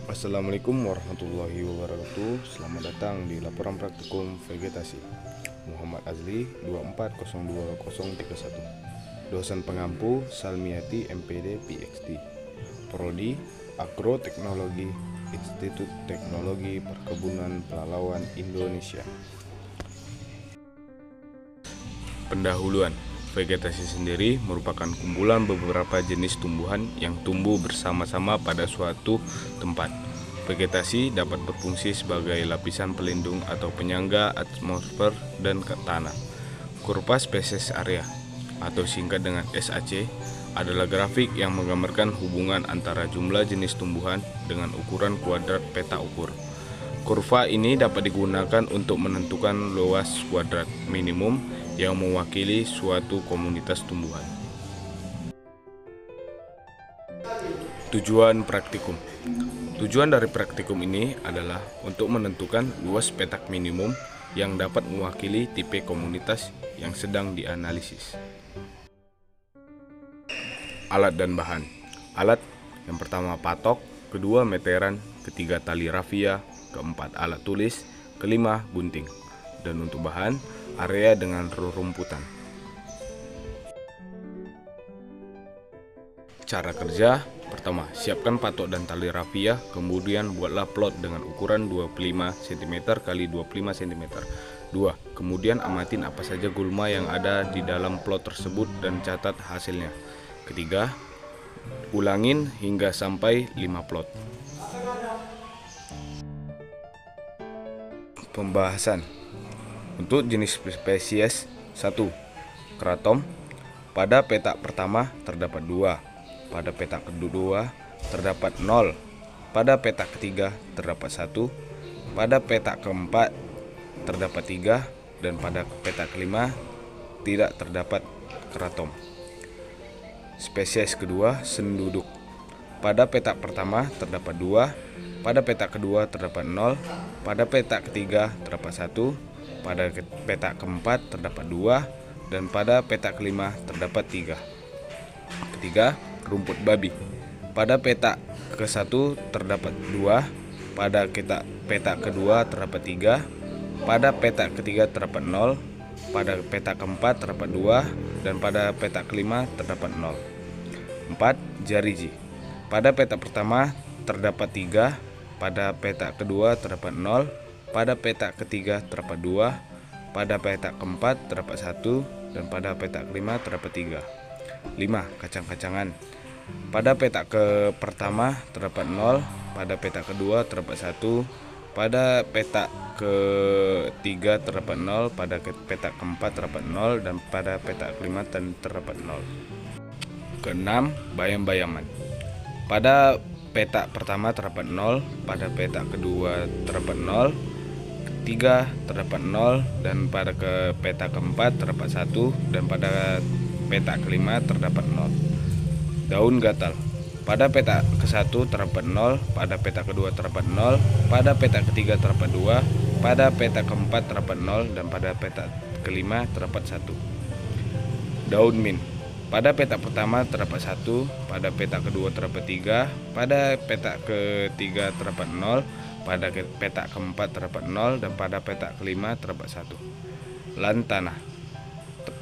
Assalamualaikum warahmatullahi wabarakatuh. Selamat datang di laporan praktikum vegetasi. Muhammad Azli 24020031. Dosen pengampu Salmiati MPD PhD. Prodi Agroteknologi, Institut Teknologi Perkebunan Pelalawan Indonesia. Pendahuluan. Vegetasi sendiri merupakan kumpulan beberapa jenis tumbuhan yang tumbuh bersama-sama pada suatu tempat. Vegetasi dapat berfungsi sebagai lapisan pelindung atau penyangga atmosfer dan tanah. Kurva spesies area atau singkat dengan SAC adalah grafik yang menggambarkan hubungan antara jumlah jenis tumbuhan dengan ukuran kuadrat peta ukur. Kurva ini dapat digunakan untuk menentukan luas kuadrat minimum yang mewakili suatu komunitas tumbuhan. Tujuan praktikum. Tujuan dari praktikum ini adalah untuk menentukan luas petak minimum yang dapat mewakili tipe komunitas yang sedang dianalisis. Alat dan bahan. Alat yang pertama patok, kedua meteran, ketiga tali rafia, keempat alat tulis, kelima gunting. Dan untuk bahan, area dengan rerumputan. Cara kerja. Pertama, siapkan patok dan tali rafia, kemudian buatlah plot dengan ukuran 25 cm x 25 cm. 2. Kemudian amatin apa saja gulma yang ada di dalam plot tersebut dan catat hasilnya. Ketiga, ulangin hingga sampai 5 plot. Pembahasan. Untuk jenis spesies 1. Kratom. Pada petak pertama terdapat 2. Pada petak kedua terdapat 0. Pada petak ketiga terdapat 1. Pada petak keempat terdapat 3. Dan pada petak kelima tidak terdapat kratom. Spesies kedua, senduduk. Pada petak pertama terdapat 2. Pada petak kedua terdapat 0. Pada petak ketiga terdapat 1. Pada petak keempat terdapat 2. Dan pada petak kelima terdapat 3. Ketiga, rumput babi. Pada petak ke-1 terdapat 2. Pada petak kedua terdapat 3. Pada petak ketiga terdapat 0. Pada petak keempat terdapat 2. Dan pada petak kelima terdapat 0. 4. Jariji. Pada petak pertama terdapat 3. Pada petak kedua terdapat 0. Pada petak ketiga terdapat 2. Pada petak keempat terdapat 1. Dan pada petak kelima terdapat 3. 5. Kacang-kacangan. Pada petak ke pertama terdapat 0. Pada petak kedua terdapat 1. Pada petak ketiga terdapat 0. Pada petak keempat terdapat 0. Dan pada petak kelima terdapat 0. Keenam, bayam-bayaman. Pada petak pertama terdapat 0. Pada petak kedua terdapat 0. Ketiga terdapat 0. Dan pada petak keempat terdapat 1. Dan pada petak kelima terdapat 0. Daun gatal. Pada petak ke-1 terdapat 0. Pada petak kedua terdapat 0. Pada petak ketiga terdapat 2. Pada petak keempat terdapat 0. Dan pada petak kelima terdapat 1. Daun mint. Pada petak pertama terdapat 1. Pada petak kedua terdapat 3. Pada petak ketiga terdapat 0. Pada petak keempat terdapat 0. Dan pada petak kelima terdapat 1. Lantana.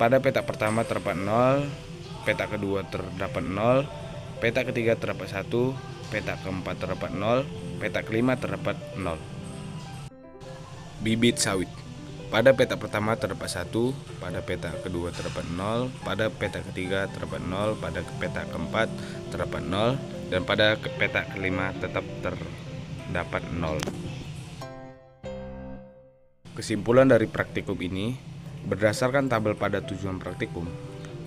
Pada petak pertama terdapat 0. Petak kedua terdapat 0. Petak ketiga terdapat 1. Petak keempat terdapat 0. Petak kelima terdapat 0. Bibit sawit. Pada petak pertama terdapat 1. Pada petak kedua terdapat 0. Pada petak ketiga terdapat 0. Pada petak keempat terdapat 0. Dan pada petak kelima tetap terdapat 0. Kesimpulan dari praktikum ini, berdasarkan tabel pada tujuan praktikum,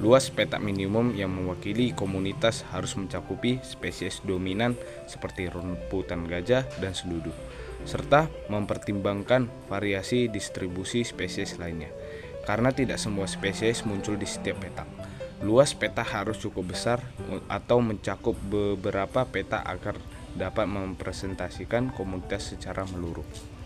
luas petak minimum yang mewakili komunitas harus mencakupi spesies dominan seperti rumputan gajah dan senduduk, serta mempertimbangkan variasi distribusi spesies lainnya. Karena tidak semua spesies muncul di setiap petak, luas peta harus cukup besar atau mencakup beberapa peta agar dapat mempresentasikan komunitas secara menyeluruh.